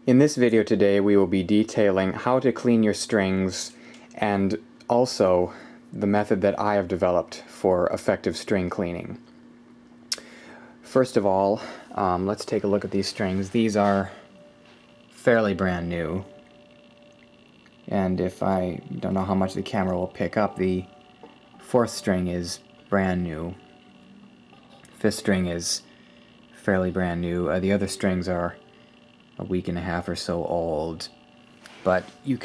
In this video today we will be detailing how to clean your strings and also the method that I have developed for effective string cleaning. First of all, let's take a look at these strings. These are fairly brand new, and if I don't know how much the camera will pick up, the fourth string is brand new. Fifth string is fairly brand new. The other strings are a week and a half or so old, but I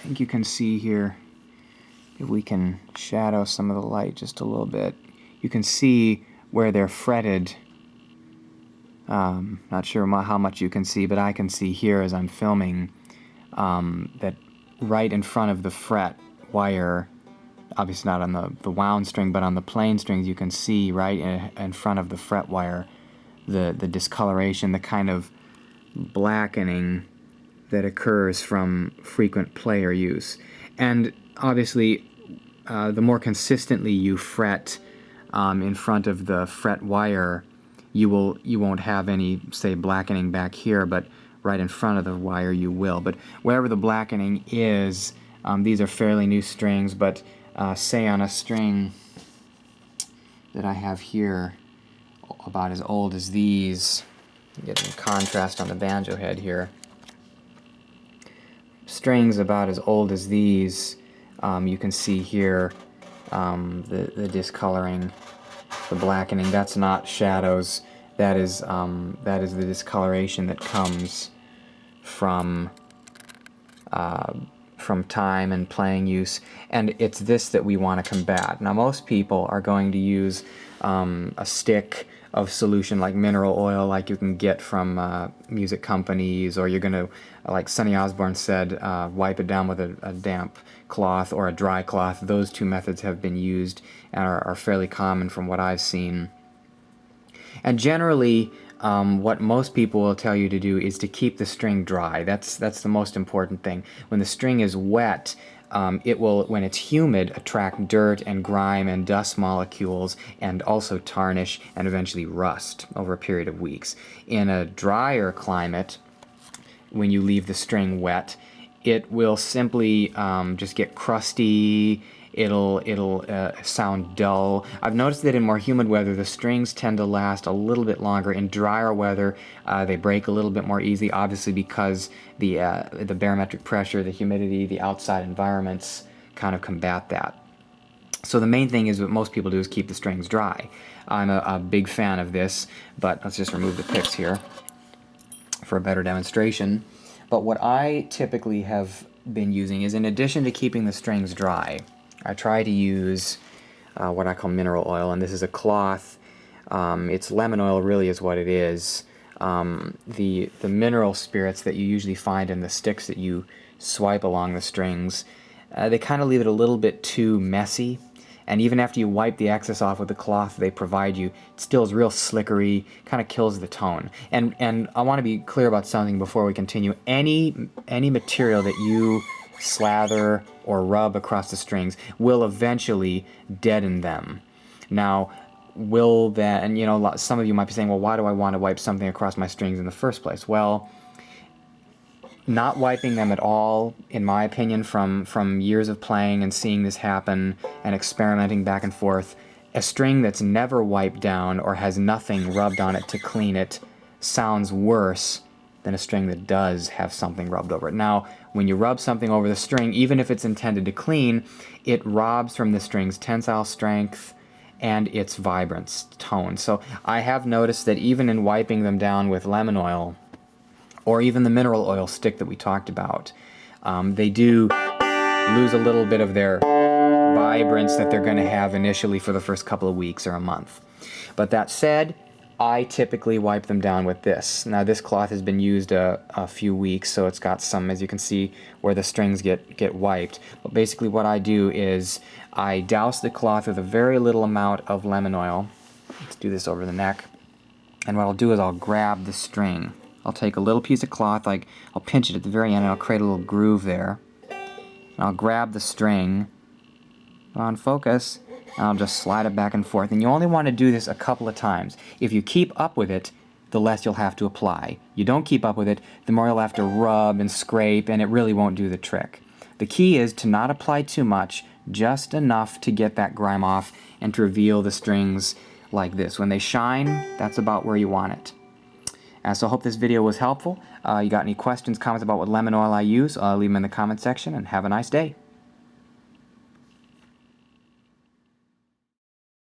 think you can see here, if we can shadow some of the light just a little bit, you can see where they're fretted. Not sure how much you can see, but I can see here as I'm filming that right in front of the fret wire, obviously not on the wound string, but on the plain strings, you can see right in front of the fret wire the discoloration, the kind of blackening that occurs from frequent player use. And obviously the more consistently you fret in front of the fret wire, you won't have any, say, blackening back here, but right in front of the wire you will. But wherever the blackening is, these are fairly new strings, but say on a string that I have here about as old as these, getting contrast on the banjo head here, strings about as old as these, you can see here the discoloring, the blackening. That's not shadows. That is the discoloration that comes from time and playing use, and it's this that we want to combat. Now, most people are going to use a stick of solution like mineral oil, like you can get from music companies, or you're going to, like Sonny Osborne said, wipe it down with a damp cloth or a dry cloth. Those two methods have been used and are fairly common from what I've seen. And generally, what most people will tell you to do is to keep the string dry. That's the most important thing. When the string is wet, it will, when it's humid, attract dirt and grime and dust molecules, and also tarnish and eventually rust over a period of weeks. In a drier climate, when you leave the string wet, it will simply just get crusty. It'll sound dull. I've noticed that in more humid weather, the strings tend to last a little bit longer. In drier weather, they break a little bit more easily, obviously because the barometric pressure, the humidity, the outside environments kind of combat that. So the main thing is what most people do is keep the strings dry. I'm a big fan of this, but let's just remove the picks here for a better demonstration. But what I typically have been using is, in addition to keeping the strings dry, I try to use what I call mineral oil, and this is a cloth. It's lemon oil, really, is what it is. The mineral spirits that you usually find in the sticks that you swipe along the strings, they kind of leave it a little bit too messy. And even after you wipe the excess off with the cloth they provide you, it still is real slickery, kind of kills the tone. And I want to be clear about something before we continue. Any material that you slather or rub across the strings will eventually deaden them. Now, will that, and you know, some of you might be saying, well, why do I want to wipe something across my strings in the first place? Well, not wiping them at all, in my opinion, from years of playing and seeing this happen and experimenting back and forth, a string that's never wiped down or has nothing rubbed on it to clean it sounds worse than a string that does have something rubbed over it. Now, when you rub something over the string, even if it's intended to clean, it robs from the string's tensile strength and its vibrance, tone. So I have noticed that even in wiping them down with lemon oil, or even the mineral oil stick that we talked about, they do lose a little bit of their vibrance that they're going to have initially for the first couple of weeks or a month. But that said, I typically wipe them down with this. Now, this cloth has been used a few weeks, so it's got some, as you can see, where the strings get wiped. But basically what I do is I douse the cloth with a very little amount of lemon oil. Let's do this over the neck. And what I'll do is I'll grab the string. I'll take a little piece of cloth, like I'll pinch it at the very end, and I'll create a little groove there. And I'll grab the string on focus, and I'll just slide it back and forth. And you only want to do this a couple of times. If you keep up with it, the less you'll have to apply. You don't keep up with it, the more you'll have to rub and scrape, and it really won't do the trick. The key is to not apply too much, just enough to get that grime off and to reveal the strings like this. When they shine, that's about where you want it. So I hope this video was helpful. You got any questions, comments about what lemon oil I use? Leave them in the comment section, and have a nice day.